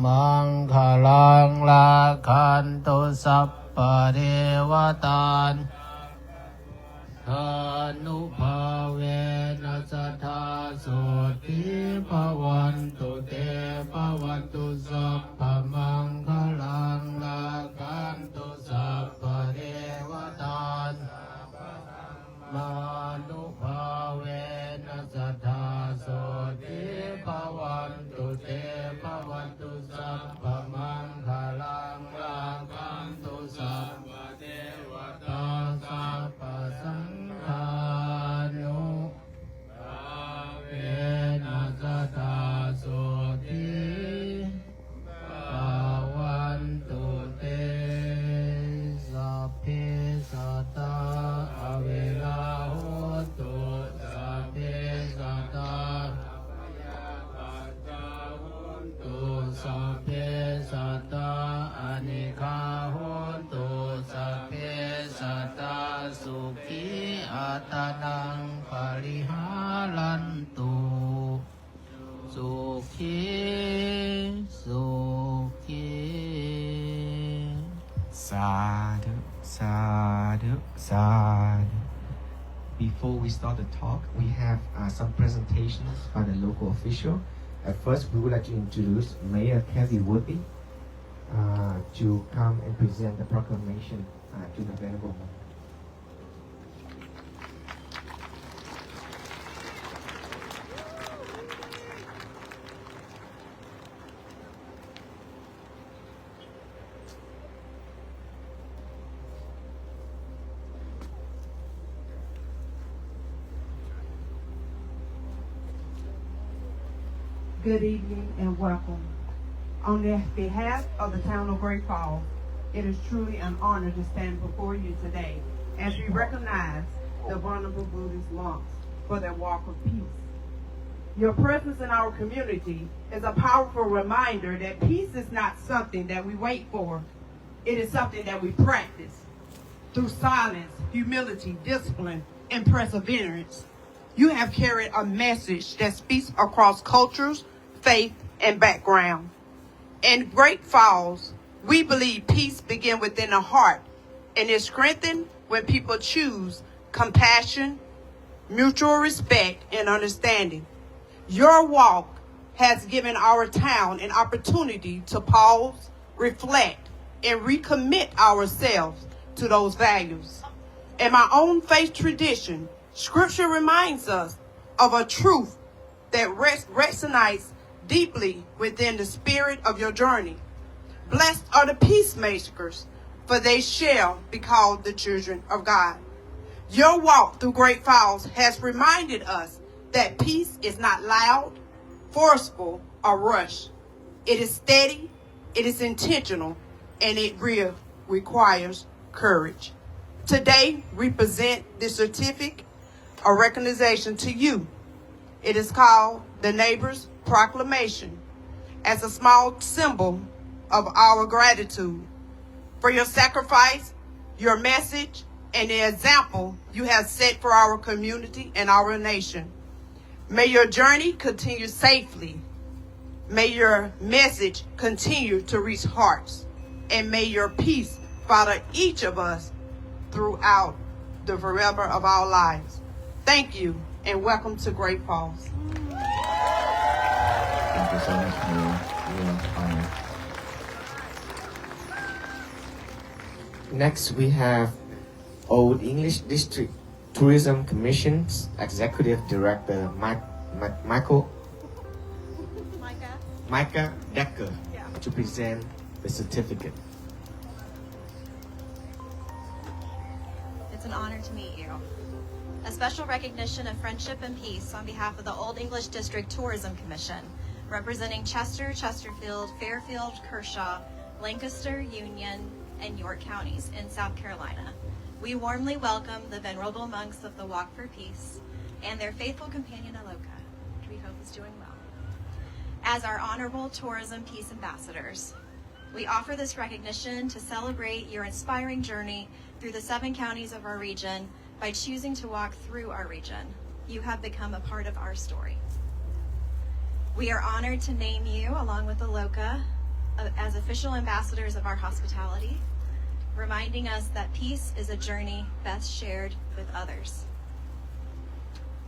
มังคลังราคันตุสัพพะเทวตาอนุภาเวนัสสทธาโสติภวันตุเตภวันตุสัพพะมังคลังราคันตุสัพพะเทวตามานุภาเวนัสสทธาโสติภวันตุเตภวันตุสัพพะมังคลังราคันตุสัพพะเทวตาสัพพะสังฆานุภาเวนัสสทธาโสติภวันตุเตสัพเพสัตตาอเวราโหตุสัพเพสัตตาสัพเพสัตตาอเนกาโหตุสัพเพสัตตาสุขีอัตนังปริหารันตุสุขีสุขี Sadhu, sadhu, sadhu. Before we start the talk, we have some presentations by the local official. At first, we would like to introduce Mayor Kathy Woodby to come and present the proclamation to the Venerable Monk. Good evening and welcome. On behalf of the town of Great Falls, it is truly an honor to stand before you today as we recognize the vulnerable Buddhist monks for their walk of peace. Your presence in our community is a powerful reminder that peace is not something that we wait for. It is something that we practice. Through silence, humility, discipline, and perseverance, you have carried a message that speaks across cultures, faith, and background. In Great Falls, we believe peace begins within the heart and is strengthened when people choose compassion, mutual respect, and understanding. Your walk has given our town an opportunity to pause, reflect, and recommit ourselves to those values. In my own faith tradition, Scripture reminds us of a truth that resonates deeply within the spirit of your journey. Blessed are the peacemakers, for they shall be called the children of God. Your walk through Great Falls has reminded us that peace is not loud, forceful, or rushed. It is steady, it is intentional, and it requires courage. Today, we present this certificate of recognition to you. It is called the Neighbor's Proclamation as a small symbol of our gratitude for your sacrifice, your message, and the example you have set for our community and our nation. May your journey continue safely. May your message continue to reach hearts. And may your peace follow each of us throughout the forever of our lives. Thank you, and welcome to Great Falls. Thank you so much for your honor. Next, we have Old English District Tourism Commission's Executive Director Micah Decker to present the certificate. It's an honor to meet you. A special recognition of friendship and peace on behalf of the Old English District Tourism Commission, representing Chester, Chesterfield, Fairfield, Kershaw, Lancaster, Union, and York counties in South Carolina. We warmly welcome the venerable monks of the Walk for Peace and their faithful companion Aloka, which we hope is doing well. As our honorable tourism peace ambassadors, we offer this recognition to celebrate your inspiring journey through the 7 counties of our region by choosing to walk through our region. You have become a part of our story. We are honored to name you, along with the Loka, as official ambassadors of our hospitality, reminding us that peace is a journey best shared with others.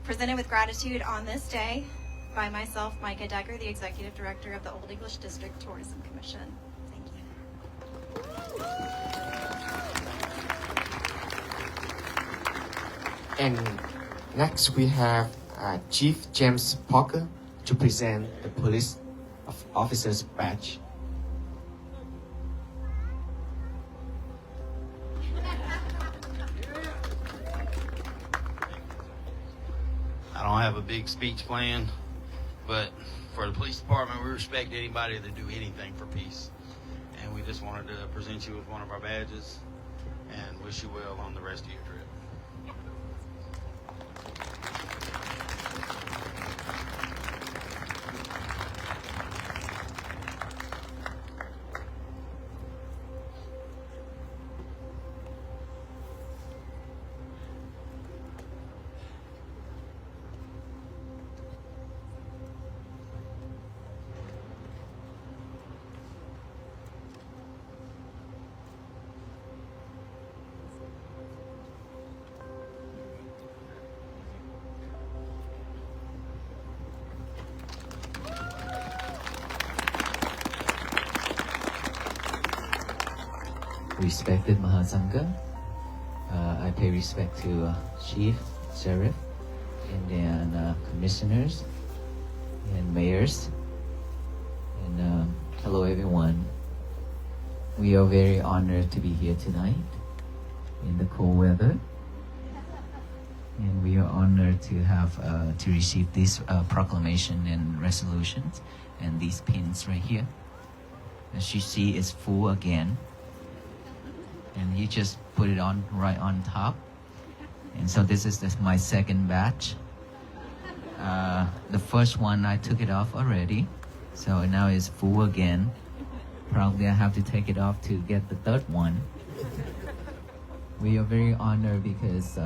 Presented with gratitude on this day by myself, Micah Decker, the Executive Director of the Old English District Tourism Commission. Thank you. And next we have Chief James Parker to present the police officer's badge. I don't have a big speech planned, but for the police department, we respect anybody that do anything for peace. And we just wanted to present you with one of our badges and wish you well on the rest of your trip. Respected Mahasangha, I pay respect to Chief, Sheriff, and then Commissioners and Mayors. And hello everyone. We are very honored to be here tonight in the cold weather. And we are honored to have to receive this proclamation and resolutions and these pins right here. As you see, it's full again. And you just put it on right on top. And so this is my second batch. The first one I took it off already, so now it's full again. Probably I have to take it off to get the third one. We are very honored because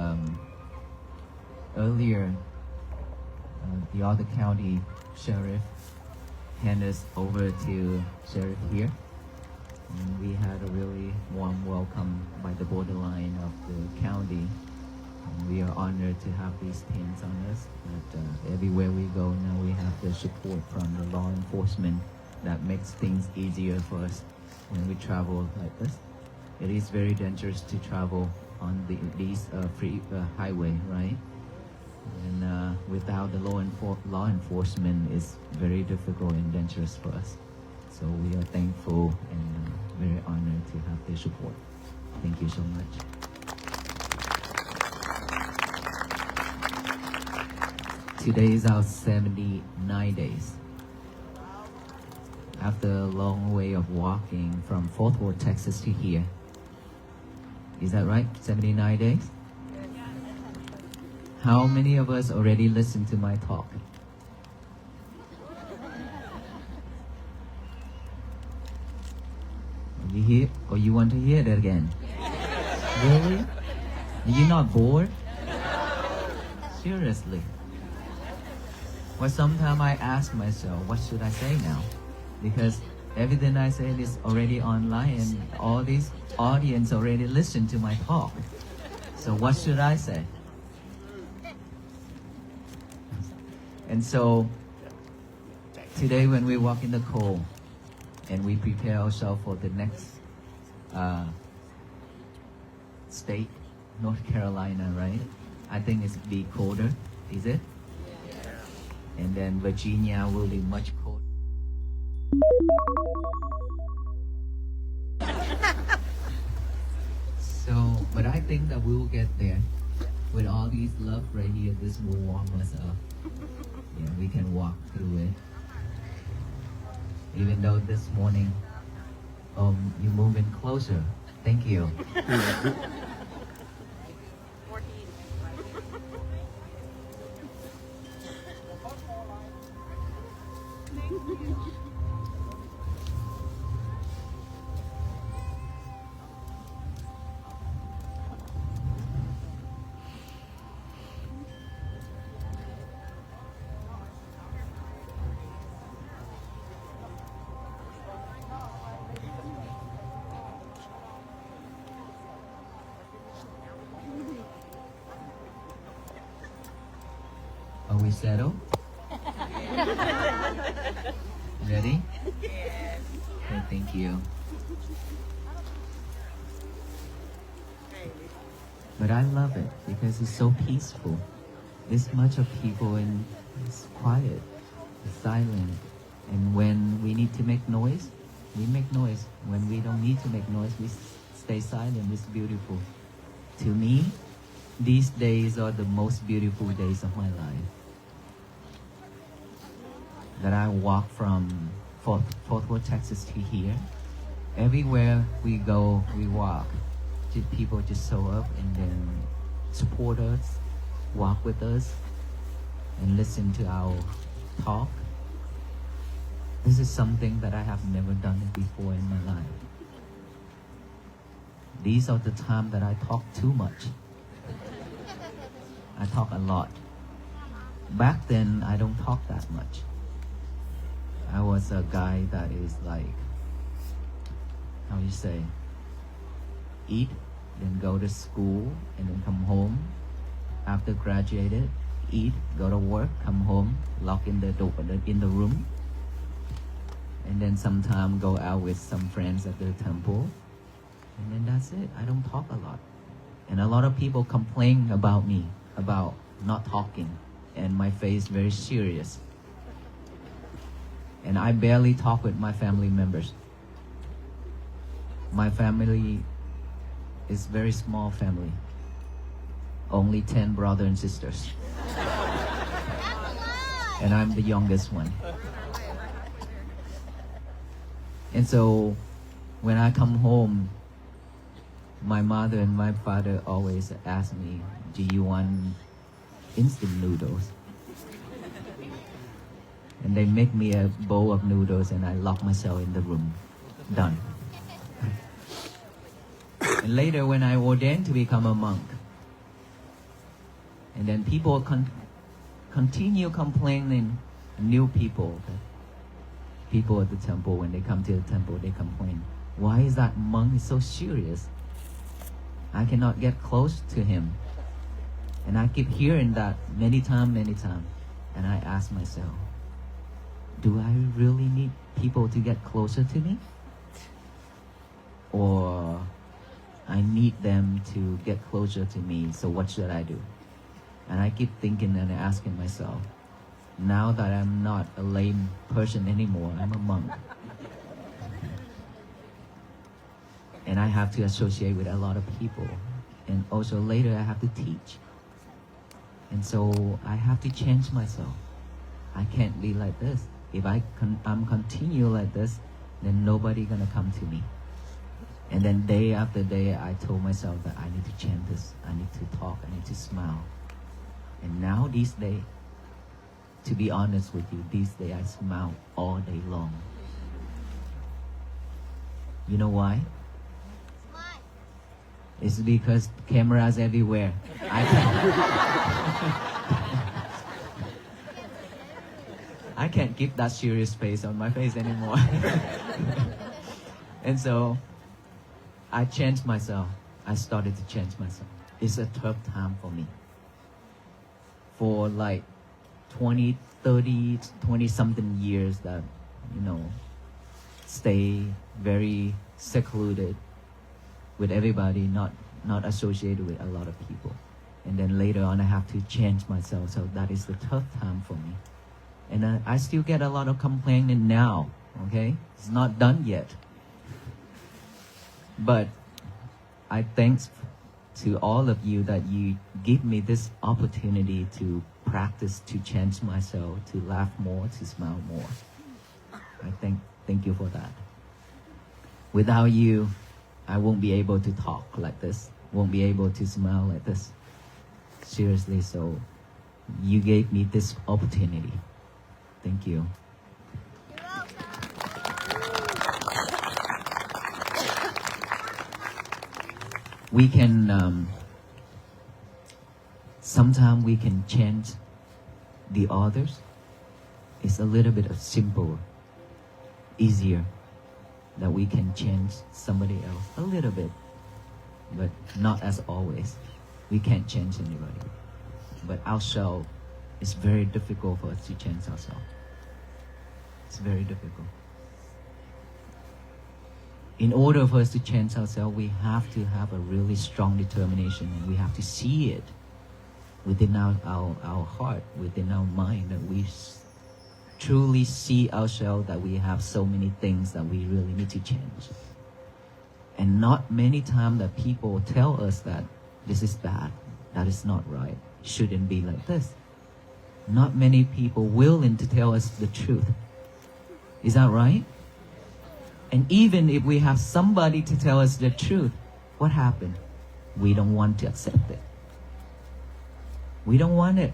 earlier the other county sheriff handed us over to sheriff here. And we had a really warm welcome by the borderline of the county. And we are honored to have these pins on us. But everywhere we go now, we have the support from the law enforcement that makes things easier for us when we travel like this. It is very dangerous to travel on these free highway, right? And without the law enforcement, it's very difficult and dangerous for us. So we are thankful and very honored to have their support. Thank you so much. Today is our 79 days. After a long way of walking from Fort Worth, Texas to here. Is that right? 79 days? How many of us already listened to my talk? You hear, or you want to hear that again? Really? Are you not bored? Seriously. Well, sometimes I ask myself, what should I say now? Because everything I say is already online and all these audience already listen to my talk. So what should I say? And so today when we walk in the cold and we prepare ourselves for the next state, North Carolina, right? I think it's be colder, is it? Yeah. And then Virginia will be much colder. So, but I think that we will get there. With all these love right here, this will warm us up. Yeah, we can walk through it. Even though this morning, you're moving closer. Thank you. Are we settled? Ready? Okay, thank you. But I love it because it's so peaceful. This much of people and it's quiet, it's silent. And when we need to make noise, we make noise. When we don't need to make noise, we stay silent. It's beautiful. To me, these days are the most beautiful days of my life. That I walk from Fort Worth, Texas to here. Everywhere we go, we walk. People just show up and then support us, walk with us, and listen to our talk. This is something that I have never done before in my life. These are the times that I talk too much. I talk a lot. Back then, I don't talk that much. I was a guy that is like, how you say, eat, then go to school, and then come home. After graduated, eat, go to work, come home, lock in the door, in the room, and then sometime go out with some friends at the temple, and then that's it. I don't talk a lot. And a lot of people complain about me, about not talking, and my face very serious. And I barely talk with my family members. My family is very small family. Only 10 brothers and sisters. And I'm the youngest one. And so when I come home, my mother and my father always ask me, do you want instant noodles? And they make me a bowl of noodles and I lock myself in the room. Done. And later when I ordained to become a monk, and then people continue complaining, new people, people at the temple, when they come to the temple, they complain, why is that monk so serious? I cannot get close to him. And I keep hearing that many times. And I ask myself, do I really need people to get closer to me? Or I need them to get closer to me, so what should I do? And I keep thinking and asking myself, now that I'm not a lame person anymore, I'm a monk. And I have to associate with a lot of people. And also later I have to teach. And so I have to change myself. I can't be like this. If I'm continue like this, then nobody gonna come to me. And then day after day, I told myself that I need to change this. I need to talk. I need to smile. And now these days, to be honest with you, these days I smile all day long. You know why? It's because cameras everywhere. I can't keep that serious face on my face anymore. And so I changed myself. I started to change myself. It's a tough time for me. For like 20, 30, 20 something years that, stay very secluded with everybody, not associated with a lot of people. And then later on I have to change myself. So that is the tough time for me. And I still get a lot of complaining now, okay? It's not done yet. But I thanks to all of you that you give me this opportunity to practice, to change myself, to laugh more, to smile more. I thank you for that. Without you, I won't be able to talk like this, won't be able to smile like this. Seriously, so you gave me this opportunity. Thank you. We can, sometimes we can change the others. It's a little bit of simple, easier, that we can change somebody else a little bit, but not as always. We can't change anybody. But ourselves, it's very difficult for us to change ourselves. It's very difficult. In order for us to change ourselves, we have to have a really strong determination, and we have to see it within our heart, within our mind, that we truly see ourselves, that we have so many things that we really need to change. And not many times that people tell us that this is bad, that is not right, shouldn't be like this. Not many people willing to tell us the truth. Is that right? And even if we have somebody to tell us the truth, what happened? We don't want to accept it. We don't want it.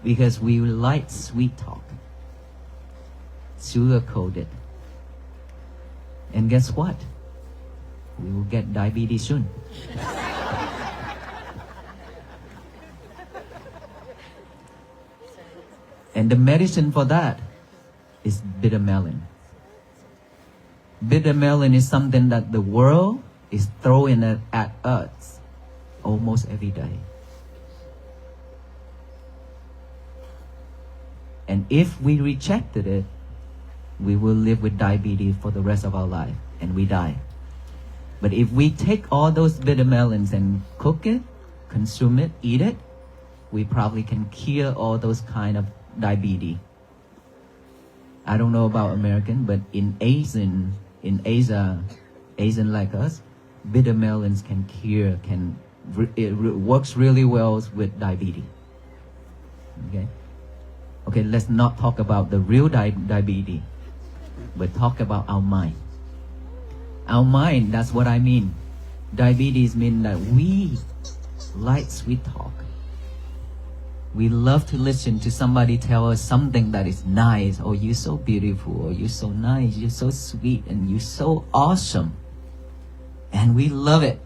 Because we like sweet talk. Sugar-coated. And guess what? We will get diabetes soon. And the medicine for that is bitter melon. Bitter melon is something that the world is throwing at us almost every day. And if we rejected it, we will live with diabetes for the rest of our life, and we die. But if we take all those bitter melons and cook it, consume it, eat it, we probably can cure all those kind of diabetes. I don't know about American, but in Asia like us, bitter melons can cure, it works really well with diabetes. Okay, let's not talk about the real diabetes, but talk about our mind. Our mind, that's what I mean. Diabetes means that we like sweet talk. We love to listen to somebody tell us something that is nice. Oh, you're so beautiful. Or you're so nice. You're so sweet. And you're so awesome. And we love it.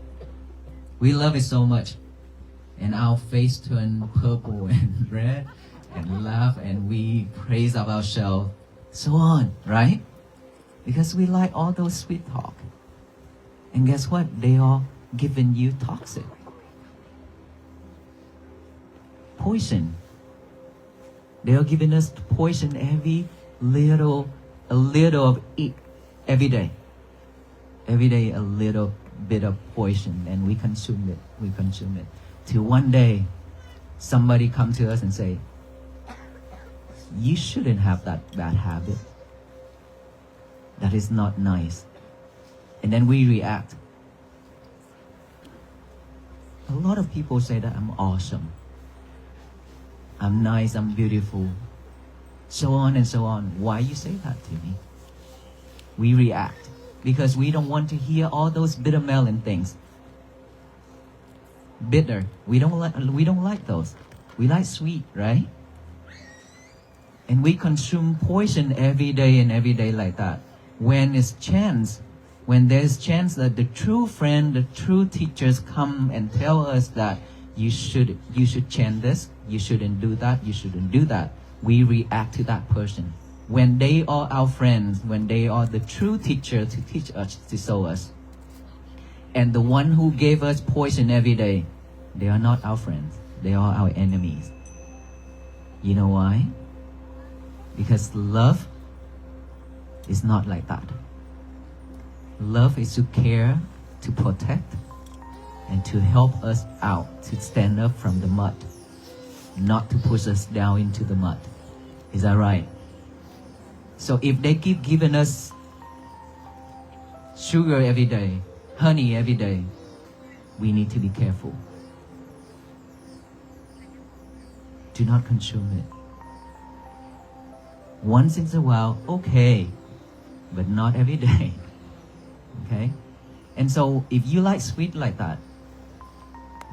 We love it so much. And our face turn purple and red and laugh, and we praise of ourselves. So on, right? Because we like all those sweet talk. And guess what? They are giving you toxic. Poison. They are giving us poison a little of it every day. Every day a little bit of poison, and we consume it. Till one day, somebody come to us and say, you shouldn't have that bad habit. That is not nice. And then we react. A lot of people say that I'm awesome. I'm nice, I'm beautiful. So on and so on. Why you say that to me? We react because we don't want to hear all those bitter melon things. Bitter. We don't like those. We like sweet, right? And we consume poison every day and every day like that. When there's chance that the true friend, the true teachers come and tell us that you should change this, you shouldn't do that, you shouldn't do that, we react to that person. When they are our friends, when they are the true teacher to teach us, to show us. And the one who gave us poison every day, they are not our friends, they are our enemies. You know why? Because love is not like that. Love is to care, to protect, and to help us out, to stand up from the mud, not to push us down into the mud. Is that right? So if they keep giving us sugar every day, honey every day, we need to be careful. Do not consume it. Once in a while, okay, but not every day. Okay? And so if you like sweet like that,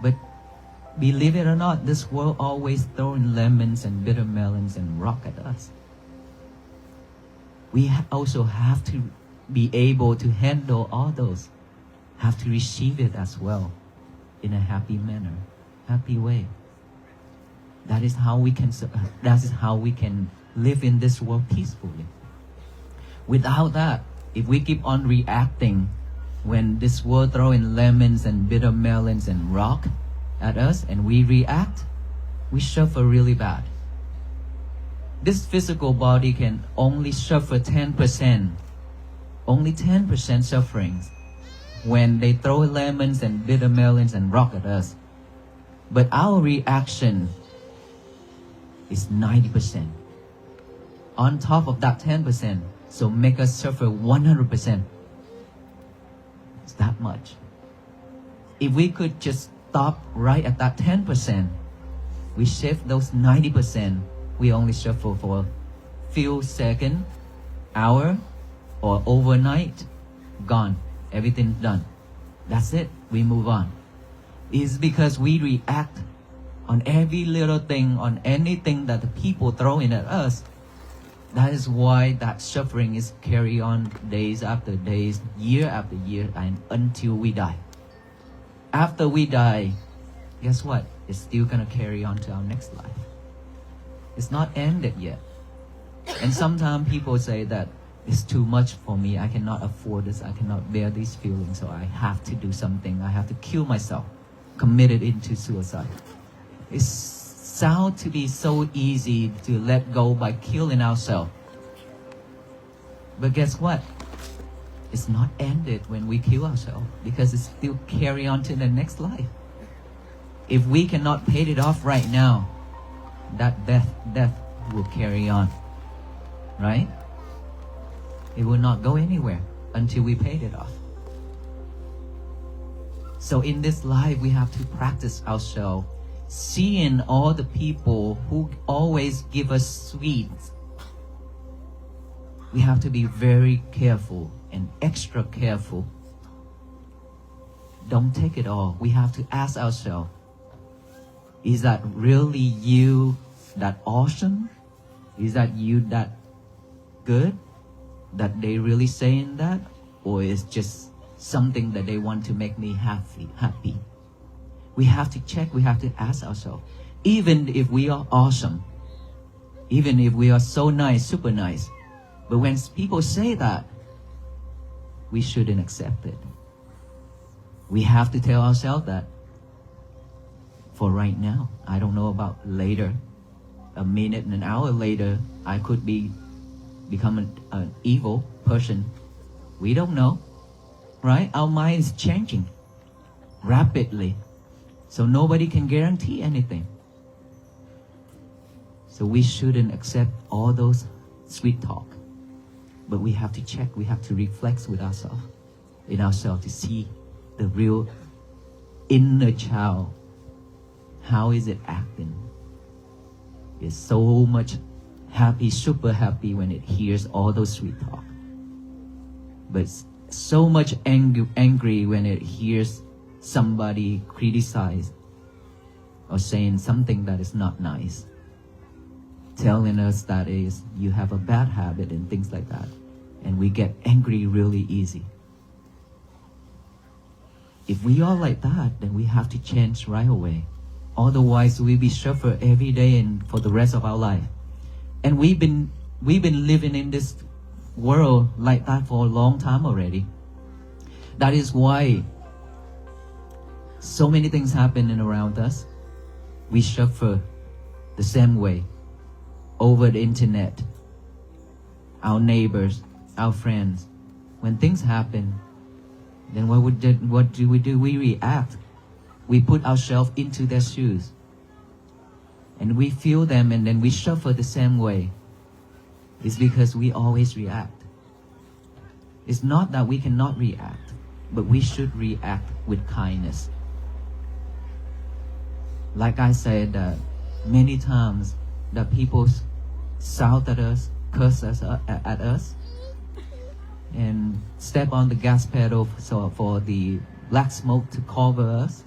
but believe it or not, this world always throwing lemons and bitter melons and rock at us. We also have to be able to handle all those, have to receive it as well in a happy manner, happy way. That is how we can live in this world peacefully. Without that, if we keep on reacting when this world throwing lemons and bitter melons and rock at us and we react, we suffer really bad. This physical body can only suffer 10%, only 10% sufferings when they throw lemons and bitter melons and rock at us. But our reaction is 90%. On top of that 10%, so make us suffer 100%. It's that much. If we could just stop right at that 10%, we shift those 90%, we only suffer for a few seconds, hour, or overnight, gone. Everything's done. That's it. We move on. It's because we react on every little thing, on anything that the people throw in at us. That is why that suffering is carry on days after days, year after year, and until we die. After we die, guess what? It's still gonna carry on to our next life. It's not ended yet. And sometimes people say that it's too much for me. I cannot afford this. I cannot bear these feelings. So I have to do something. I have to kill myself. Committed into suicide. It sounds to be so easy to let go by killing ourselves. But guess what? It's not ended when we kill ourselves because it's still carry on to the next life. If we cannot pay it off right now, that death will carry on, right? It will not go anywhere until we paid it off. So in this life, we have to practice ourselves, seeing all the people who always give us sweets. We have to be very careful and extra careful. Don't take it all. We have to ask ourselves, is that really you that awesome? Is that you that good? That they really saying that? Or is just something that they want to make me happy? We have to check, we have to ask ourselves. Even if we are awesome, even if we are so nice, super nice, but when people say that, we shouldn't accept it. We have to tell ourselves that for right now, I don't know about later. A minute and an hour later, I could become an evil person. We don't know, right? Our mind is changing rapidly. So nobody can guarantee anything. So we shouldn't accept all those sweet talk. But we have to check, we have to reflect with ourselves, in ourselves to see the real inner child. How is it acting? It's so much happy, super happy when it hears all those sweet talk. But so much angry when it hears somebody criticize or saying something that is not nice, telling us that is you have a bad habit and things like that, and we get angry really easy. If we are like that, then we have to change right away. Otherwise, we be suffer every day and for the rest of our life. And we've been living in this world like that for a long time already. That is why so many things happen around us. We suffer the same way over the internet. Our neighbors, our friends. When things happen, then what do we do? We react. We put ourselves into their shoes. And we feel them and then we suffer the same way. It's because we always react. It's not that we cannot react, but we should react with kindness. Like I said, many times that people shout at us, curse us at us, and step on the gas pedal so for the black smoke to cover us.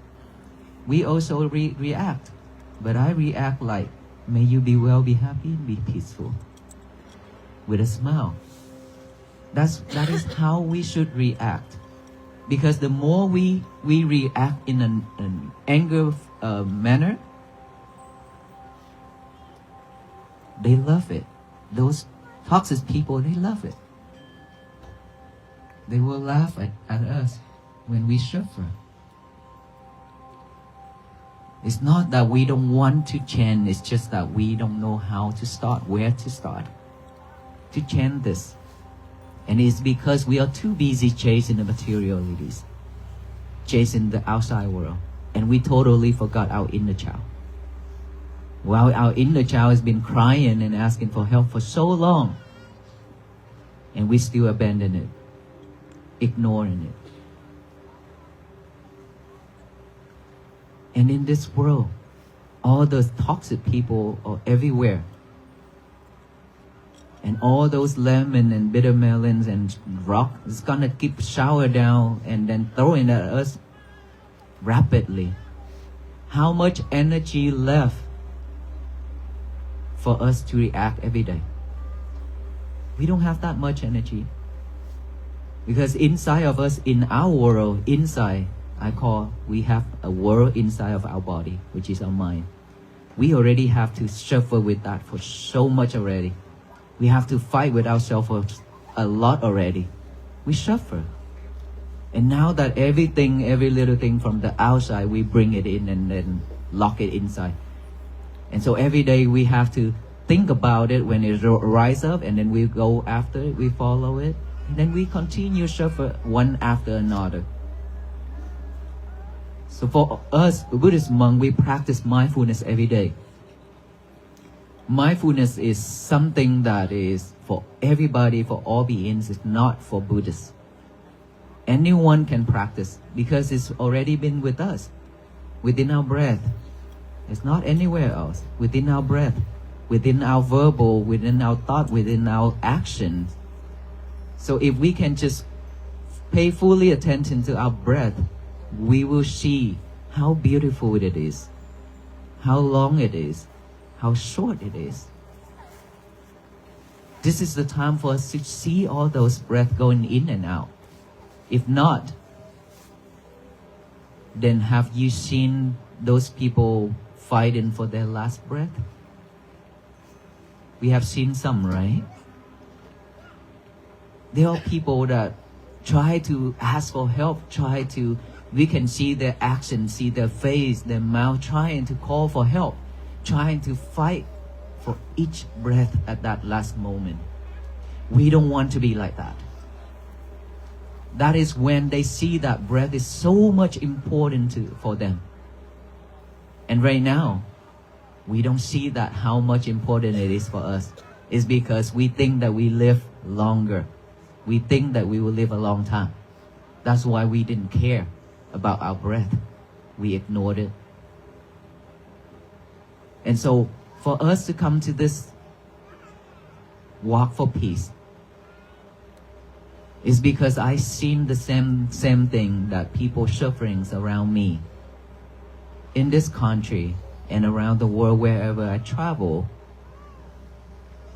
We also react. But I react like, may you be well, be happy, be peaceful. With a smile. That is how we should react. Because the more we react in an anger manner, they love it. Those toxic people, they love it. They will laugh at us when we suffer. It's not that we don't want to chant, it's just that we don't know how to start, where to start to chant this. And it's because we are too busy chasing the materialities, chasing the outside world, and we totally forgot our inner child. While our inner child has been crying and asking for help for so long, and we still abandon it, ignoring it. And in this world, all those toxic people are everywhere. And all those lemon and bitter melons and rock is gonna keep shower down and then throwing at us rapidly. How much energy left for us to react every day? We don't have that much energy. Because inside of us, in our world, inside, we have a world inside of our body, which is our mind. We already have to suffer with that for so much already. We have to fight with ourselves for a lot already. We suffer. And now that every little thing from the outside, we bring it in and then lock it inside. And so every day we have to think about it when it rises up, and then we go after it, we follow it, and then we continue suffer one after another. So for us, Buddhist monk, we practice mindfulness every day. Mindfulness is something that is for everybody, for all beings. It's not for Buddhists. Anyone can practice because it's already been with us, within our breath. It's not anywhere else, within our breath, within our verbal, within our thought, within our actions. So if we can just pay fully attention to our breath, we will see how beautiful it is, how long it is, how short it is. This is the time for us to see all those breaths going in and out. If not, then have you seen those people fighting for their last breath? We have seen some, right? There are people that try to ask for help, we can see their actions, see their face, their mouth, trying to call for help, trying to fight for each breath at that last moment. We don't want to be like that. That is when they see that breath is so much important for them. And right now, we don't see that how much important it is for us. It's because we think that we live longer. We think that we will live a long time. That's why we didn't care about our breath. We ignored it. And so for us to come to this walk for peace is because I seen the same thing that people suffering around me in this country and around the world wherever I travel.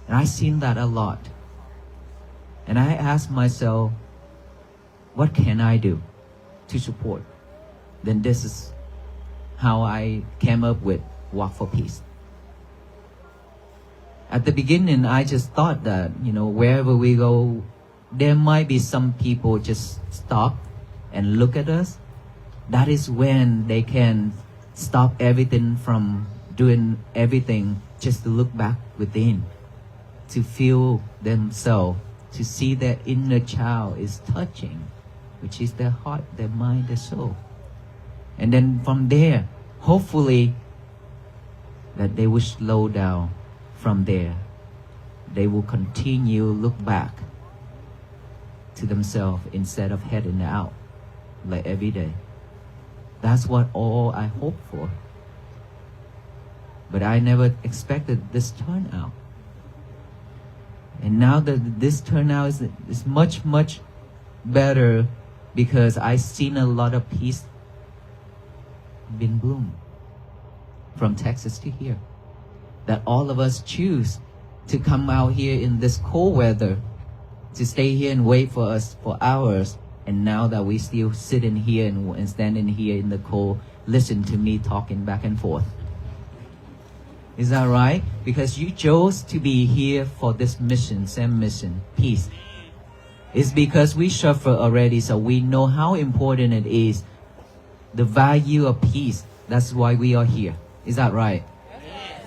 And I seen that a lot. And I asked myself, what can I do to support? Then this is how I came up with Walk for Peace. At the beginning, I just thought that, wherever we go, there might be some people just stop and look at us. That is when they can stop everything from doing everything, just to look back within, to feel themselves, to see their inner child is touching, which is their heart, their mind, their soul. And then from there, hopefully, that they will slow down from there. They will continue look back to themselves instead of heading out like every day. That's what all I hope for. But I never expected this turnout. And now that this turnout is much, much better because I've seen a lot of peace been bloom from Texas to here. That all of us choose to come out here in this cold weather, to stay here and wait for us for hours. And now that we still sitting here and standing here in the cold, listen to me talking back and forth. Is that right? Because you chose to be here for this mission, same mission, peace. It's because we suffer already, so we know how important it is, the value of peace, That's why we are here. Is that right? Yes.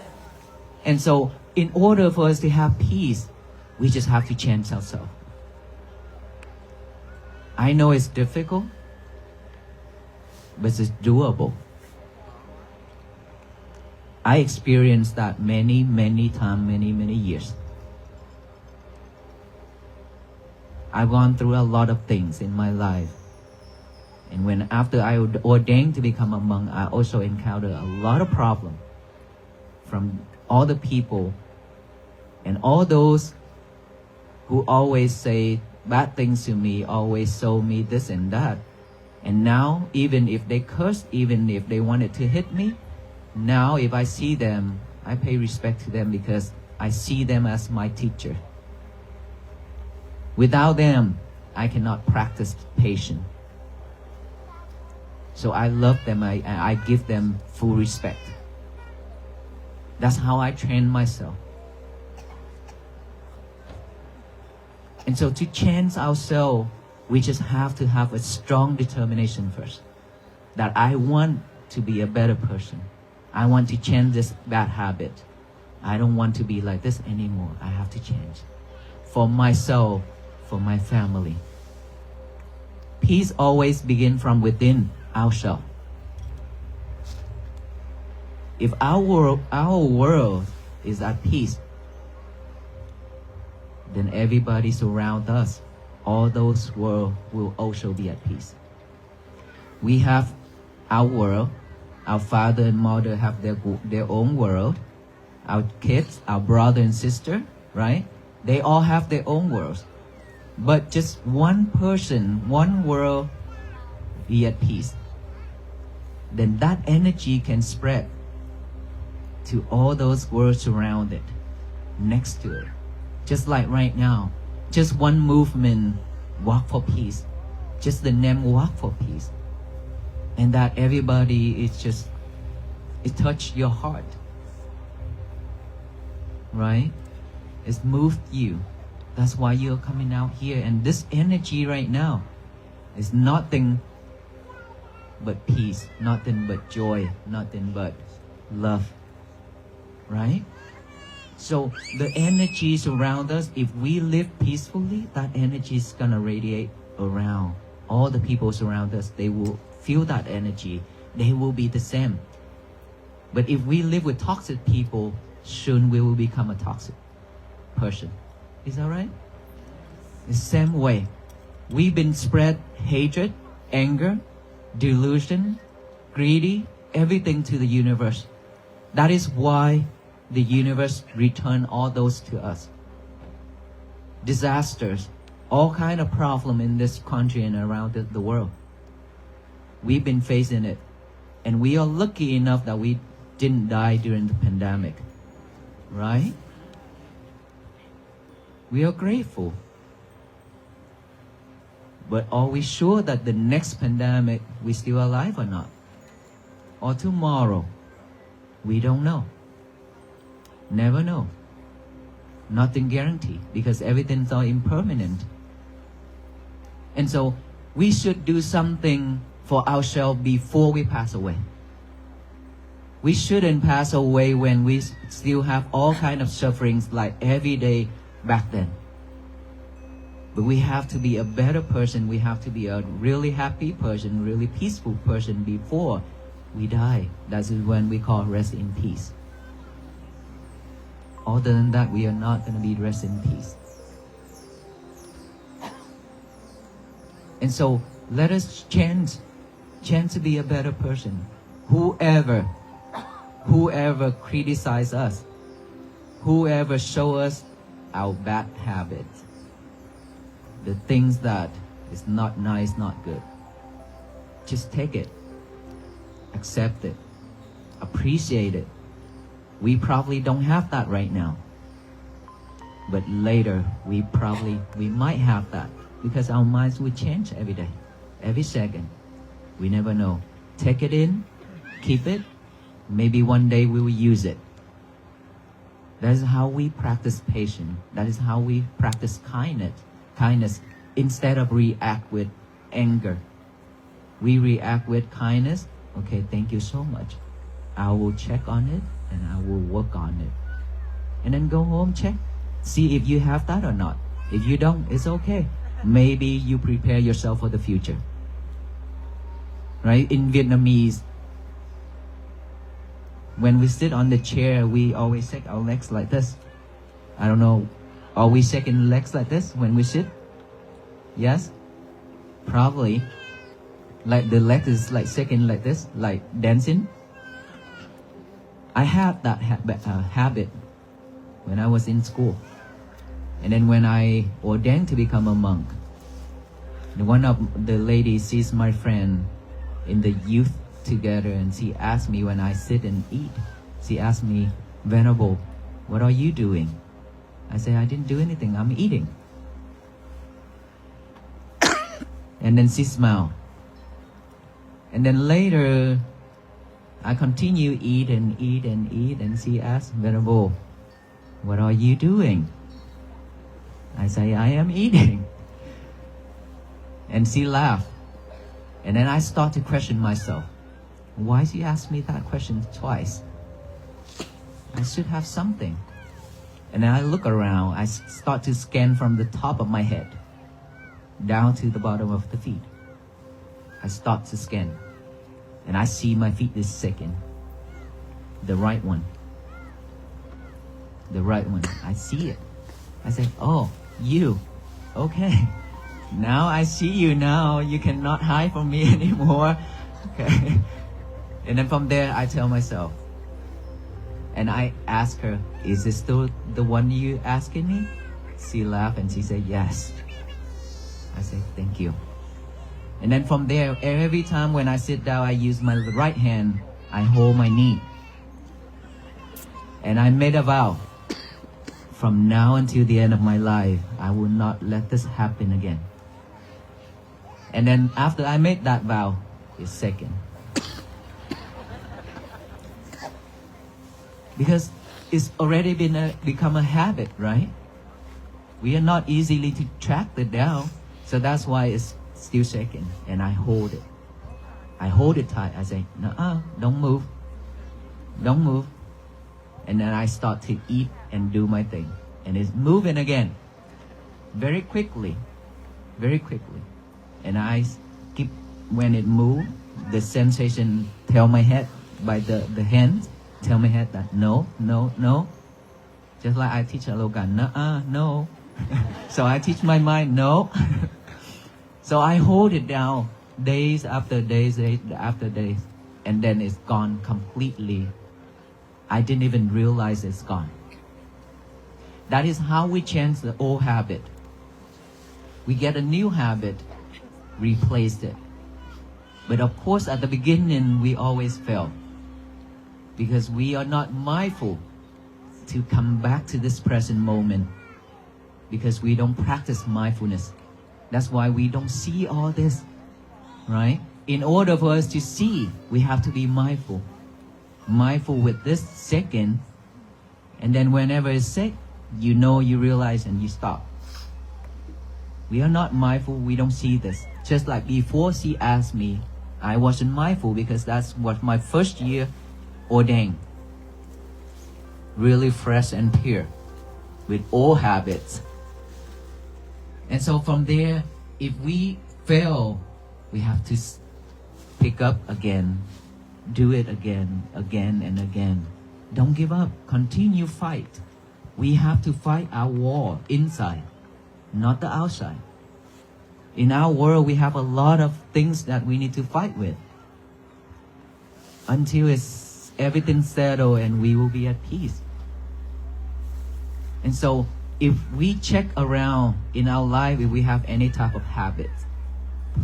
And so, in order for us to have peace, we just have to change ourselves. I know it's difficult, but it's doable. I experienced that many times, many years. I've gone through a lot of things in my life. And when after I ordained to become a monk, I also encountered a lot of problems from all the people and all those who always say bad things to me, always show me this and that. And now, even if they cursed, even if they wanted to hit me, now if I see them, I pay respect to them because I see them as my teacher. Without them, I cannot practice patience. So I love them, I give them full respect. That's how I train myself. And so to change ourselves, we just have to have a strong determination first. That I want to be a better person. I want to change this bad habit. I don't want to be like this anymore. I have to change. For myself, for my family. Peace always begins from within ourselves. If our world is at peace, then everybody surround us, all those world will also be at peace. We have our world, our father and mother have their own world, our kids, our brother and sister, right? They all have their own worlds. But just one person, one world be at peace. Then that energy can spread to all those worlds around it, next to it. Just like right now, just one movement, walk for peace. Just the name walk for peace. And that everybody is just, it touched your heart. Right? It's moved you. That's why you're coming out here. And this energy right now is nothing but peace, nothing but joy, nothing but love. Right? So the energies around us, if we live peacefully, that energy is gonna radiate around. All the people around us, they will feel that energy. They will be the same. But if we live with toxic people, soon we will become a toxic person. Is that right? The same way. We've been spread hatred, anger, delusion, greedy, everything to the universe. That is why the universe returned all those to us. Disasters, all kind of problem in this country and around the world. We've been facing it. And we are lucky enough that we didn't die during the pandemic. Right? We are grateful. But are we sure that the next pandemic we're still alive or not? Or tomorrow? We don't know. Never know. Nothing guaranteed because everything's all impermanent. And so we should do something for ourselves before we pass away. We shouldn't pass away when we still have all kind of sufferings like every day back then. But we have to be a better person. We have to be a really happy person, really peaceful person before we die. That is when we call rest in peace. Other than that, we are not going to be rest in peace. And so let us change to be a better person. Whoever criticize us, whoever show us our bad habits, the things that is not nice, not good, just take it, accept it, appreciate it. We probably don't have that right now, but later we might have that because our minds will change every day, every second. We never know. Take it in, keep it. Maybe one day we will use it. That is how we practice patience. That is how we practice kindness instead of react with anger. We react with kindness Okay, thank you so much. I will check on it and I will work on it. And then go home, check, see if you have that or not. If you don't, it's okay. Maybe you prepare yourself for the future. Right? In Vietnamese, when we sit on the chair, we always shake our legs like this. I don't know, are we shaking legs like this when we sit? Yes? Probably. Like the leg is like shaking like this, like dancing. I had that habit when I was in school. And then when I ordained to become a monk, one of the ladies sees my friend in the youth together, and she asked me when I sit and eat, she asked me, Venerable, what are you doing? I say, I didn't do anything, I'm eating. And then she smiled. And then later, I continue eat and eat and eat, and she asked, Venerable, what are you doing? I say, I am eating. And she laughed. And then I start to question myself. Why she asked me that question twice? I should have something. And then I look around, I start to scan from the top of my head down to the bottom of the feet. I start to scan. And I see my feet is shaking. The right one. The right one. I see it. I say, oh, you. Okay. Now I see you now. You cannot hide from me anymore. Okay. And then from there, I tell myself. And I ask her, is this still the one you asking me? She laughed and she said, yes. I say, thank you. And then from there, every time when I sit down, I use my right hand, I hold my knee. And I made a vow. From now until the end of my life, I will not let this happen again. And then after I made that vow, it's second. Because it's already become a habit, right? We are not easily to track it down. So that's why it's still shaking. And I hold it. I hold it tight. I say, nuh-uh, don't move. Don't move. And then I start to eat and do my thing. And it's moving again. Very quickly. Very quickly. And I keep, when it moves, the sensation tell my head by the hand, tell my head that no, no, no. Just like I teach Alogan, no. So I teach my mind, no. So I hold it down days after days, days after days. And then it's gone completely. I didn't even realize it's gone. That is how we change the old habit. We get a new habit, replace it. But of course, at the beginning, we always fail. Because we are not mindful to come back to this present moment. Because we don't practice mindfulness. That's why we don't see all this, right? In order for us to see, we have to be mindful. Mindful with this second, and then whenever it's sick, you know, you realize, and you stop. We are not mindful, we don't see this. Just like before she asked me, I wasn't mindful because that's what my first year ordained. Really fresh and pure, with all habits. And so from there, if we fail, we have to pick up again. Do it again, again and again. Don't give up. Continue fight. We have to fight our war inside, not the outside. In our world, we have a lot of things that we need to fight with. Until it's everything settled and we will be at peace. And so, if we check around in our life, if we have any type of habit,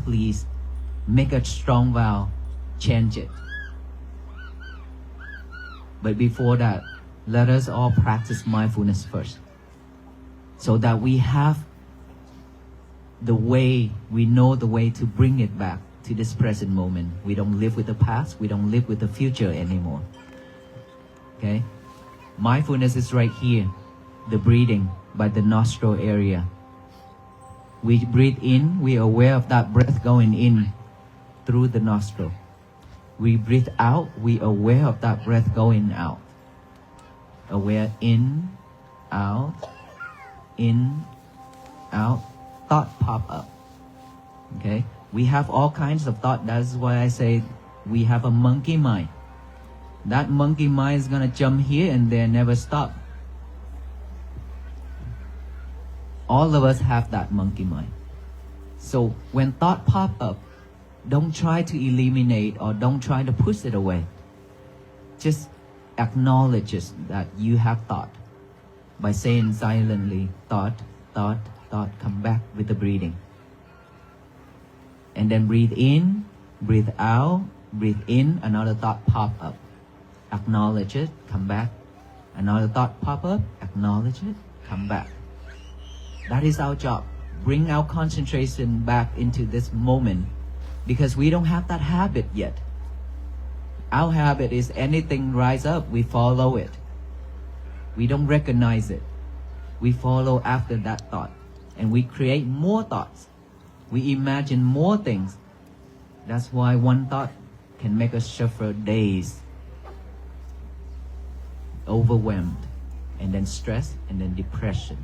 please make a strong vow, change it. But before that, let us all practice mindfulness first. So that we have the way, we know the way to bring it back to this present moment. We don't live with the past, we don't live with the future anymore. Okay? Mindfulness is right here, the breathing by the nostril area. We breathe in, we are aware of that breath going in through the nostril. We breathe out, we aware of that breath going out. Aware in, out, thought pop up. Okay? We have all kinds of thought. That's why I say we have a monkey mind. That monkey mind is gonna jump here and there, never stop. All of us have that monkey mind. So when thought pop up, don't try to eliminate or don't try to push it away. Just acknowledge that you have thought by saying silently, thought, come back with the breathing. And then breathe in, breathe out, breathe in, another thought pop up. Acknowledge it, come back. Another thought pop up, acknowledge it, come back. That is our job. Bring our concentration back into this moment, because we don't have that habit yet. Our habit is anything rise up, we follow it. We don't recognize it. We follow after that thought. And we create more thoughts. We imagine more things. That's why one thought can make us suffer days. Overwhelmed, and then stress, and then depression.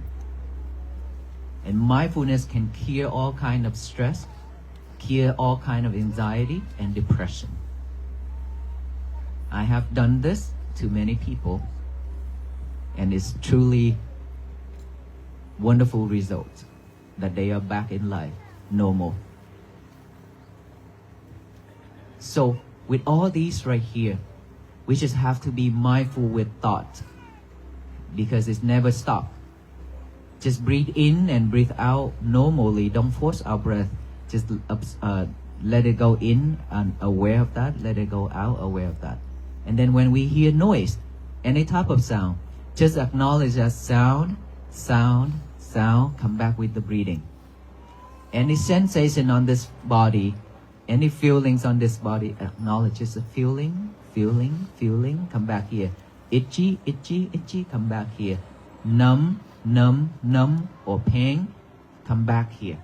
And mindfulness can clear all kind of stress, clear all kind of anxiety and depression. I have done this to many people, and it's truly wonderful results that they are back in life, normal. So with all these right here, we just have to be mindful with thought, because it's never stops. Just breathe in and breathe out normally. Don't force our breath. Just let it go in and aware of that. Let it go out, aware of that. And then when we hear noise, any type of sound, just acknowledge that sound, come back with the breathing. Any sensation on this body, any feelings on this body, acknowledge it's a feeling, come back here. Itchy, come back here. Numb, or pain, come back here.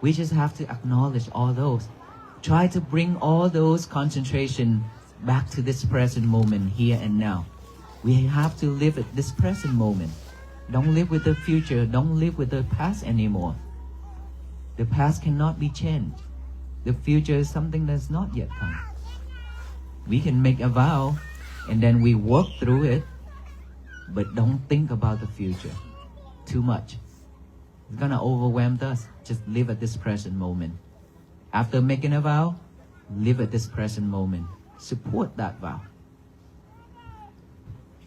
We just have to acknowledge all those. Try to bring all those concentration back to this present moment, here and now. We have to live at this present moment. Don't live with the future. Don't live with the past anymore. The past cannot be changed. The future is something that's not yet come. We can make a vow and then we work through it, but don't think about the future too much. It's gonna overwhelm us. Just live at this present moment. After making a vow, live at this present moment. Support that vow.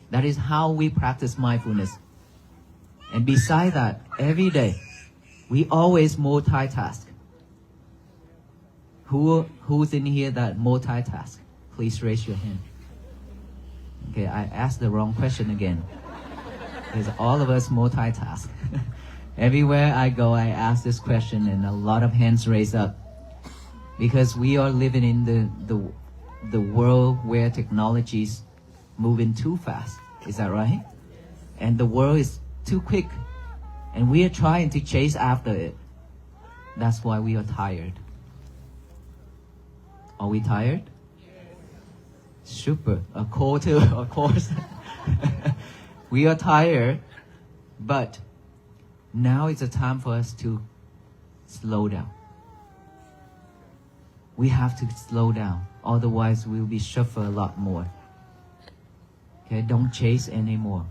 That is how we practice mindfulness. And beside that, every day, we always multitask. Who's in here that multitask? Please raise your hand. Okay, I asked the wrong question again. Because all of us multitask. Everywhere I go, I ask this question and a lot of hands raise up. Because we are living in the world where technology is moving too fast. Is that right? And the world is too quick. And we are trying to chase after it. That's why we are tired. Are we tired? Super. A quarter, of course. We are tired, but now is the time for us to slow down. We have to slow down, otherwise we'll be suffer a lot more. Okay, don't chase anymore.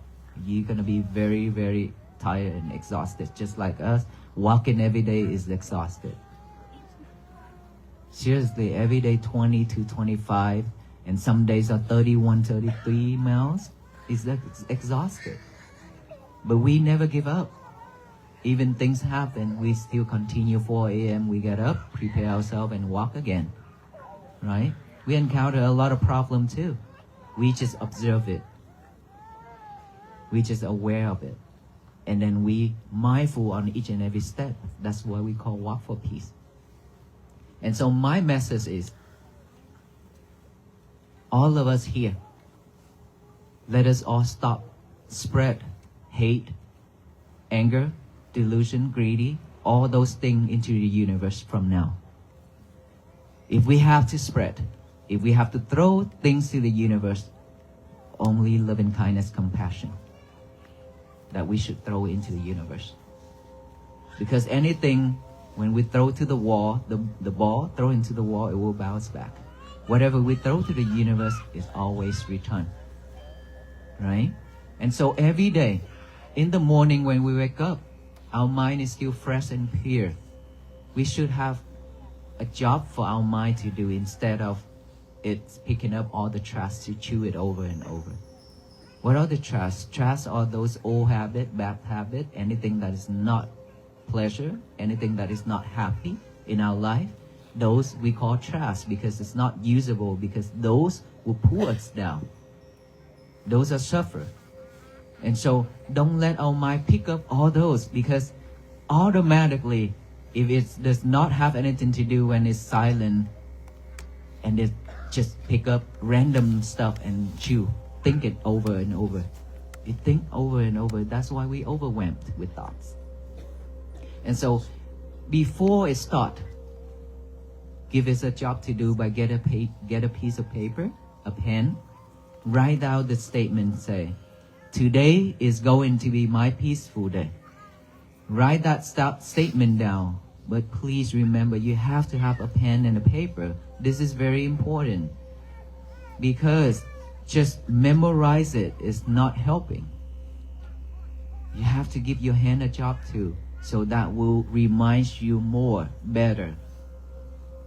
You're gonna be very, very tired and exhausted, just like us. Walking every day is exhausted. Seriously, every day 20 to 25, and some days are 31, 33 miles. Is exhausted. But we never give up. Even things happen, we still continue. 4 a.m. we get up, prepare ourselves and walk again. Right? We encounter a lot of problem too. We just observe it. We just aware of it. And then we mindful on each and every step. That's what we call walk for peace. And so my message is, all of us here, let us all stop, spread hate, anger, delusion, greedy, all those things into the universe from now. If we have to spread, if we have to throw things to the universe, only loving kindness, compassion, that we should throw into the universe. Because anything, when we throw to the wall, the ball throw into the wall, it will bounce back. Whatever we throw to the universe is always returned. Right? And so every day, in the morning when we wake up, our mind is still fresh and clear. We should have a job for our mind to do instead of it's picking up all the trash to chew it over and over. What are the trash? Trash are those old habits, bad habits, anything that is not pleasure, anything that is not happy in our life. Those we call trash because it's not usable, because those will pull us down. Those are suffer. And so don't let our mind pick up all those, because automatically, if it does not have anything to do when it's silent and it just pick up random stuff and chew, think it over and over. You think over and over. That's why we overwhelmed with thoughts. And so before it start, give us a job to do by get a piece of paper, a pen, write out the statement, say, today is going to be my peaceful day. Write that statement down, but please remember you have to have a pen and a paper. This is very important, because just memorize it is not helping. You have to give your hand a job too, so that will remind you more, better.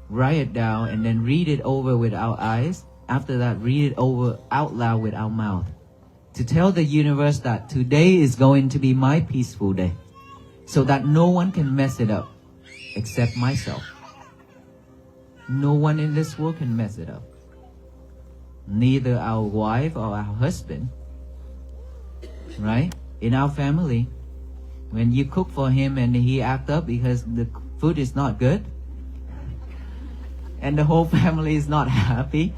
Write it down and then read it over with our eyes. After that, read it over out loud with our mouth, to tell the universe that today is going to be my peaceful day, so that no one can mess it up except myself. No one in this world can mess it up. Neither our wife or our husband. Right? In our family, when you cook for him and he act up because the food is not good, and the whole family is not happy,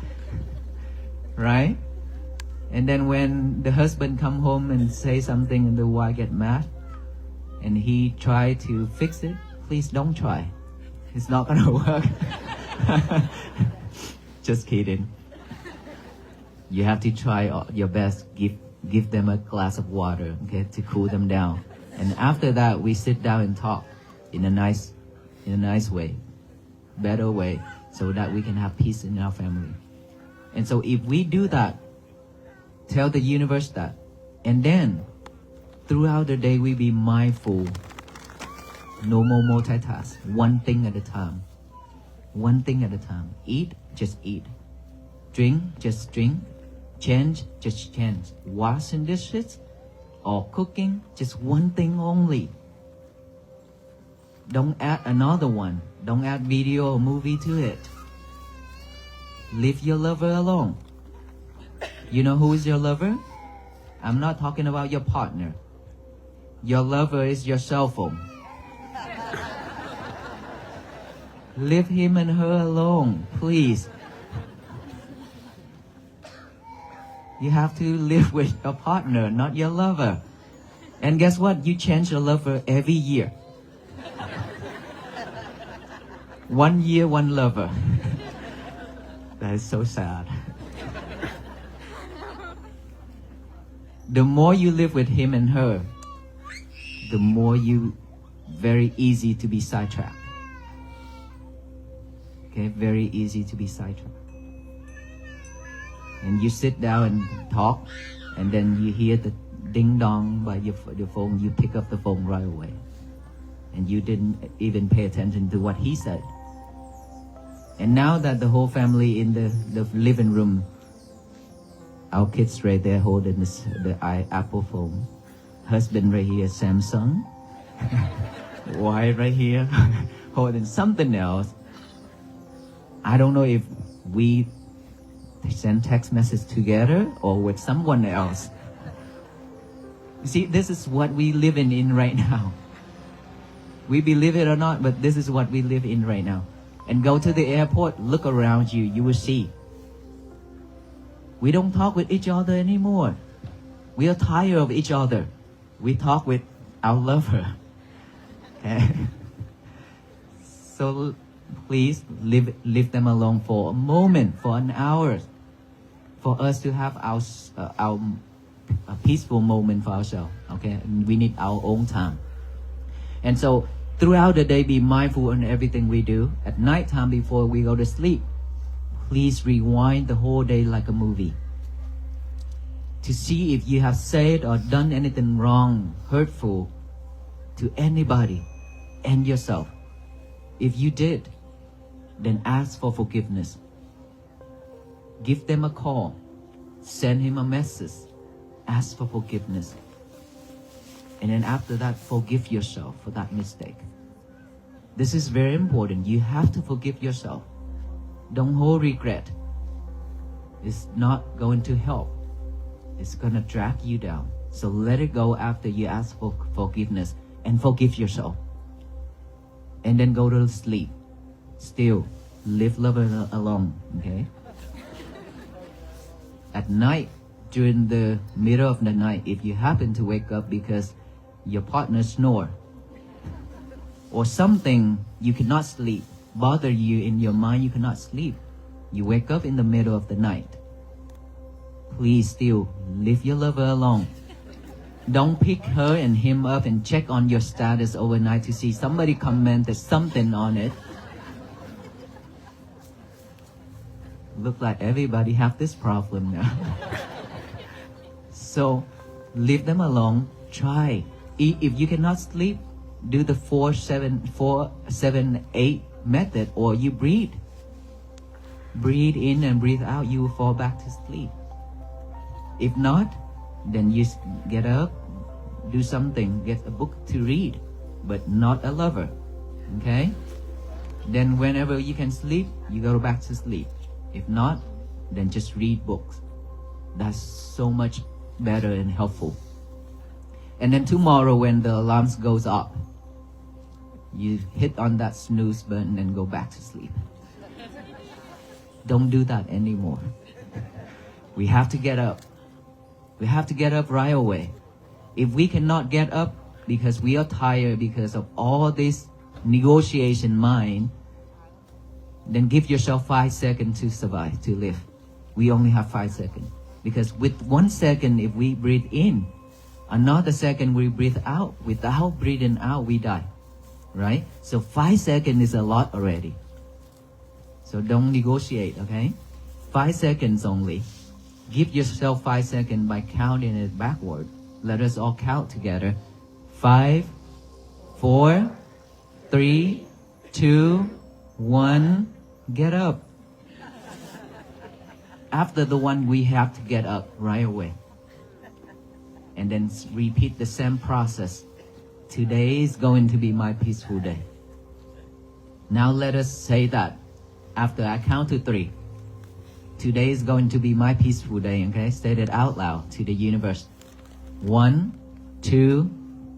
right? And then when the husband come home and say something and the wife get mad, and he try to fix it, please don't try. It's not gonna work. Just kidding. You have to try your best. Give them a glass of water, okay, to cool them down. And after that, we sit down and talk in a nice way, better way, so that we can have peace in our family. And so if we do that, tell the universe that, and then throughout the day we be mindful. No more multitask. One thing at a time. One thing at a time. Eat, just eat. Drink, just drink. Change, just change. Washing dishes or cooking, just one thing only. Don't add another one. Don't add video or movie to it. Leave your lover alone. You know who is your lover? I'm not talking about your partner. Your lover is your cell phone. Leave him and her alone, please. You have to live with your partner, not your lover. And guess what? You change your lover every year. 1 year, one lover. That is so sad. The more you live with him and her, the more you very easy to be sidetracked. Okay, very easy to be sidetracked. And you sit down and talk, and then you hear the ding dong by your phone, you pick up the phone right away. And you didn't even pay attention to what he said. And now that the whole family in the living room, our kids right there holding the Apple phone, husband right here, Samsung, wife right here, holding something else. I don't know if we send text message together or with someone else. You see, this is what we live in right now. We believe it or not, but this is what we live in right now. And go to the airport, look around you, you will see. We don't talk with each other anymore. We are tired of each other. We talk with our lover. Okay? So please leave them alone for a moment, for an hour, for us to have our a peaceful moment for ourselves. Okay, we need our own time. And so throughout the day, be mindful in everything we do. At night time before we go to sleep, please rewind the whole day like a movie to see if you have said or done anything wrong, hurtful to anybody and yourself. If you did, then ask for forgiveness. Give them a call. Send him a message. Ask for forgiveness. And then after that, forgive yourself for that mistake. This is very important. You have to forgive yourself. Don't hold regret. It's not going to help. It's going to drag you down. So let it go after you ask for forgiveness and forgive yourself. And then go to sleep. Still, leave love alone, okay? At night, during the middle of the night, if you happen to wake up because your partner snore or something, you cannot sleep, bother you in your mind, you cannot sleep, you wake up in the middle of the night, please still leave your lover alone. Don't pick her and him up and check on your status overnight to see somebody commented something on it. Look like everybody have this problem now. So leave them alone. Try. If you cannot sleep, do the 4-7-8 method, or you breathe. Breathe in and breathe out. You will fall back to sleep. If not, then you get up, do something, get a book to read, but not a lover. Okay? Then whenever you can sleep, you go back to sleep. If not, then just read books. That's so much better and helpful. And then tomorrow when the alarms goes up, you hit on that snooze button and go back to sleep. Don't do that anymore. We have to get up. We have to get up right away. If we cannot get up because we are tired because of all this negotiation mind, then give yourself 5 seconds to survive, to live. We only have 5 seconds. Because with 1 second, if we breathe in, another second we breathe out. Without breathing out, we die. Right? So 5 seconds is a lot already. So don't negotiate, okay? 5 seconds only. Give yourself 5 seconds by counting it backward. Let us all count together. 5, 4, 3, 2, 1. Get up. After the one, we have to get up right away. And then repeat the same process. Today is going to be my peaceful day. Now let us say that after I count to 3. Today is going to be my peaceful day, okay? Say it out loud to the universe. 1, 2,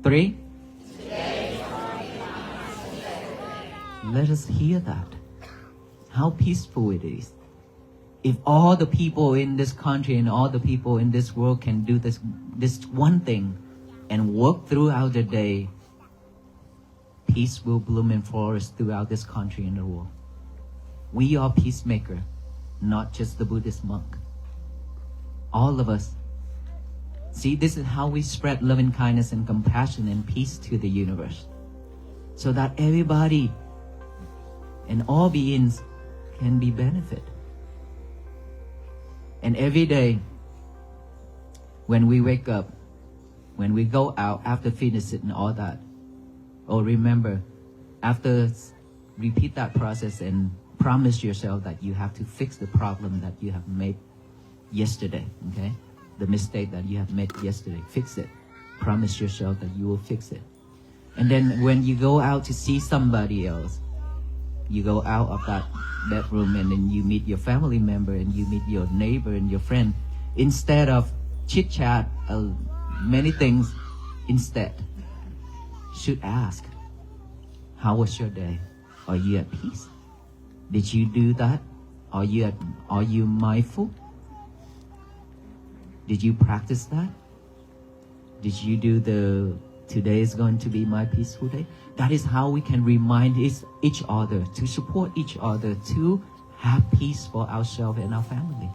3. Let us hear that. How peaceful it is. If all the people in this country and all the people in this world can do this one thing and work throughout the day, peace will bloom and flourish throughout this country and the world. We are peacemakers, not just the Buddhist monk. All of us. See, this is how we spread loving kindness and compassion and peace to the universe. So that everybody and all beings can be benefit. And every day, when we wake up, when we go out, after finishing and all that, remember, after repeat that process and promise yourself that you have to fix the problem that you have made yesterday, okay? The mistake that you have made yesterday, fix it. Promise yourself that you will fix it. And then when you go out to see somebody else, you go out of that bedroom and then you meet your family member and you meet your neighbor and your friend. Instead of chit-chat, many things, instead, should ask, how was your day? Are you at peace? Did you do that? Are you mindful? Did you practice that? Did you do the Today is going to be my peaceful day. That is how we can remind each other, to support each other, to have peace for ourselves and our family.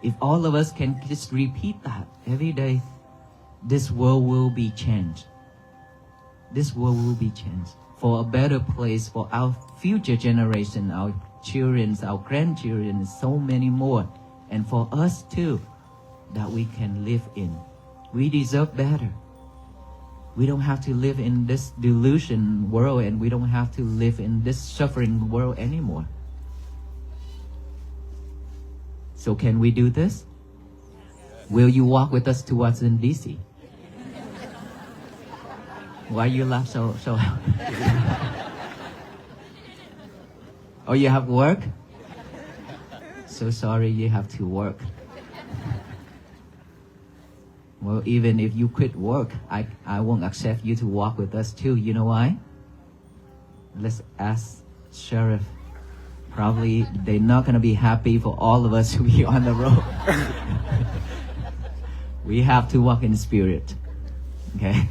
If all of us can just repeat that every day, this world will be changed. This world will be changed for a better place for our future generation, our children, our grandchildren, so many more. And for us too, that we can live in. We deserve better. We don't have to live in this delusion world, and we don't have to live in this suffering world anymore. So can we do this? Will you walk with us to Washington, D.C.? Why you laugh so Oh, you have work? So sorry you have to work. Well, even if you quit work, I won't accept you to walk with us too. You know why? Let's ask Sheriff. Probably they're not going to be happy for all of us to be on the road. We have to walk in spirit. Okay?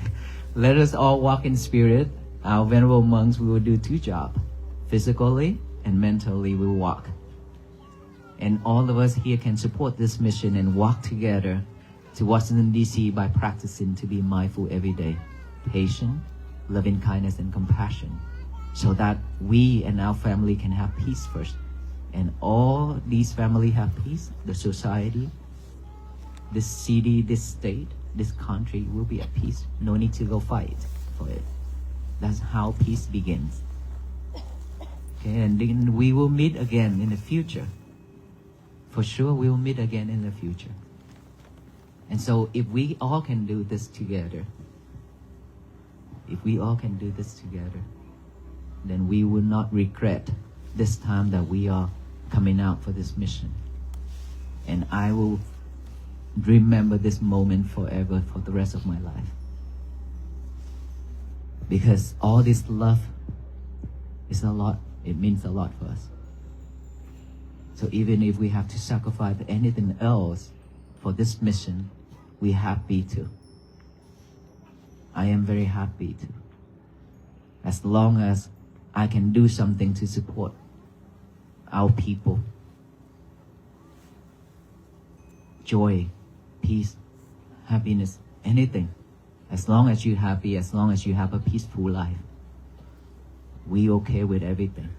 Let us all walk in spirit. Our venerable monks, we will do 2 jobs. Physically and mentally we will walk. And all of us here can support this mission and walk together to Washington, D.C. by practicing to be mindful every day, patient, loving kindness and compassion, so that we and our family can have peace first. And all these families have peace, the society, this city, this state, this country will be at peace. No need to go fight for it. That's how peace begins. Okay, and then we will meet again in the future. For sure, we will meet again in the future. And so if we all can do this together, then we will not regret this time that we are coming out for this mission. And I will remember this moment forever for the rest of my life. Because all this love is a lot. It means a lot for us. So even if we have to sacrifice anything else for this mission, we're happy to. I am very happy to. As long as I can do something to support our people. Joy, peace, happiness, anything. As long as you're happy, as long as you have a peaceful life, we okay with everything.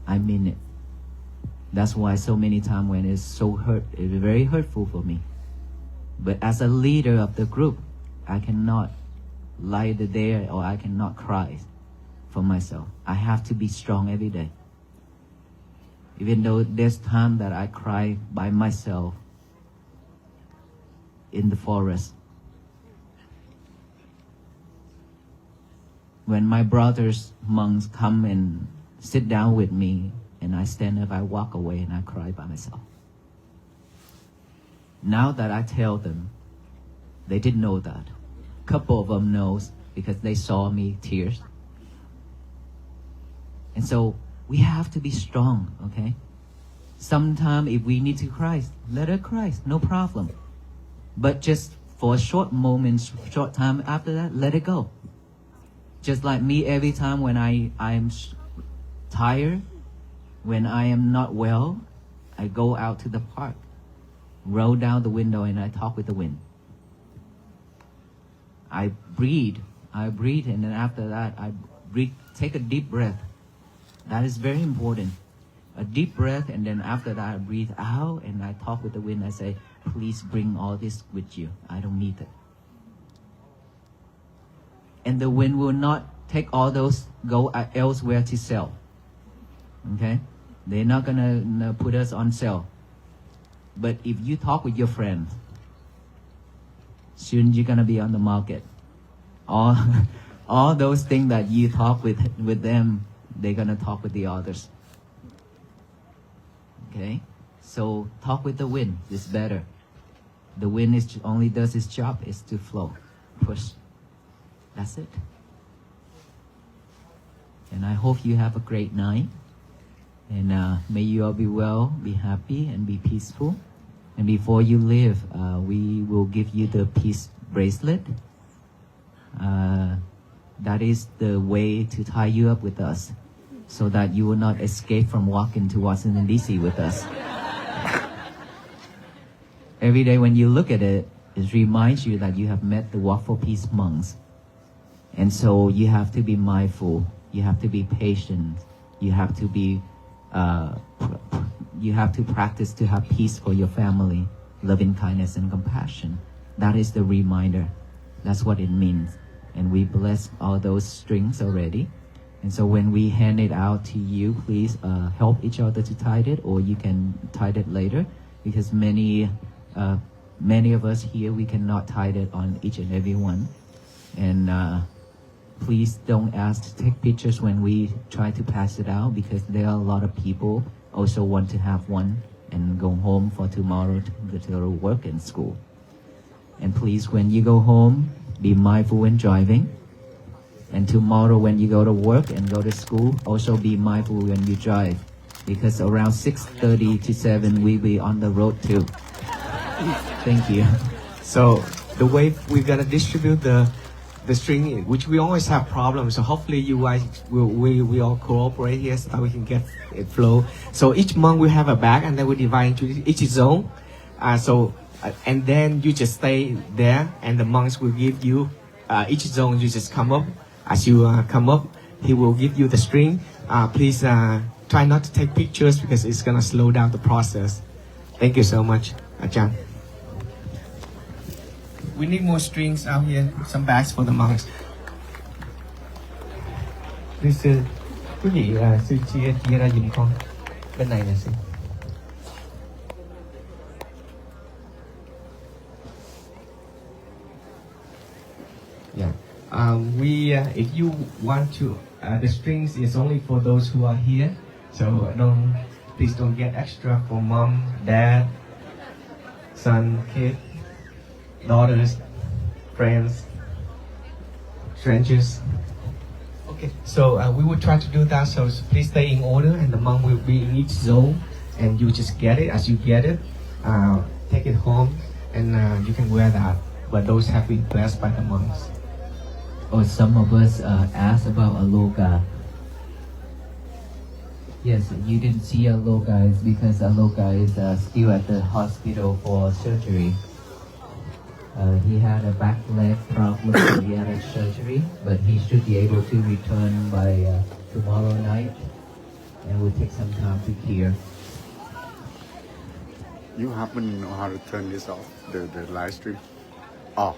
I mean it. That's why so many times when it's so it's very hurtful for me. But as a leader of the group, I cannot lie there or I cannot cry for myself. I have to be strong every day. Even though there's time that I cry by myself in the forest. When my brothers, monks come and sit down with me and I stand up, I walk away and I cry by myself. Now that I tell them, they didn't know that. A couple of them knows because they saw me tears. And so we have to be strong, okay? Sometimes if we need to cry, let her cry, no problem. But just for a short moment, short time after that, let it go. Just like me, every time when I'm tired, when I am not well, I go out to the park, roll down the window and I talk with the wind. I breathe, and then after that, I breathe, take a deep breath. That is very important. A deep breath, and then after that, I breathe out and I talk with the wind. I say, please bring all this with you. I don't need it. And the wind will not take all those, go elsewhere to sell. Okay? They're not gonna put us on sale. But if you talk with your friends, soon you're gonna be on the market. All those things that you talk with them, they're gonna talk with the others. Okay? So talk with the wind is better. The wind only does its job is to flow, push. That's it. And I hope you have a great night. And may you all be well, be happy, and be peaceful. And before you leave, we will give you the peace bracelet. That is the way to tie you up with us, so that you will not escape from walking to Washington, D.C. with us. Every day when you look at it, it reminds you that you have met the Walk for Peace monks. And so you have to be mindful, you have to be patient, you have to be, you have to practice to have peace for your family, loving kindness and compassion. That is the reminder. That's what it means. And we bless all those strings already. And so when we hand it out to you, please help each other to tie it, or you can tie it later, because many of us here, we cannot tie it on each and every one. And please don't ask to take pictures when we try to pass it out, because there are a lot of people also want to have one and go home for tomorrow to go to work and school. And please, when you go home, be mindful when driving. And tomorrow when you go to work and go to school, also be mindful when you drive, because around 6:30 to 7 we'll be on the road too. Thank you. So the way we're gonna distribute the string, which we always have problems, so hopefully you guys we all cooperate here so that we can get it flow. So each monk will have a bag, and then we divide into each zone. And then you just stay there, and the monks will give you each zone. You just come up. As you come up, he will give you the string. Please try not to take pictures, because it's gonna slow down the process. Thank you so much, Ajahn. We need more strings out here, some bags for the monks. This quý vị sư chia ra giùm con. Bên này nè sư. Yeah. If you want to, the strings is only for those who are here. So please don't get extra for mom, dad, son, kid, daughters, friends, strangers. Okay, so we will try to do that. So please stay in order, and the monk will be in each zone, and you just get it as you get it. Take it home, and you can wear that. But those have been blessed by the monks. Or some of us asked about Aloka. Yes, you didn't see Aloka is because Aloka is still at the hospital for surgery. He had a back leg problem, so he had a surgery, but he should be able to return by tomorrow night, and will take some time to clear. You happen to know how to turn this off, the live stream? Oh.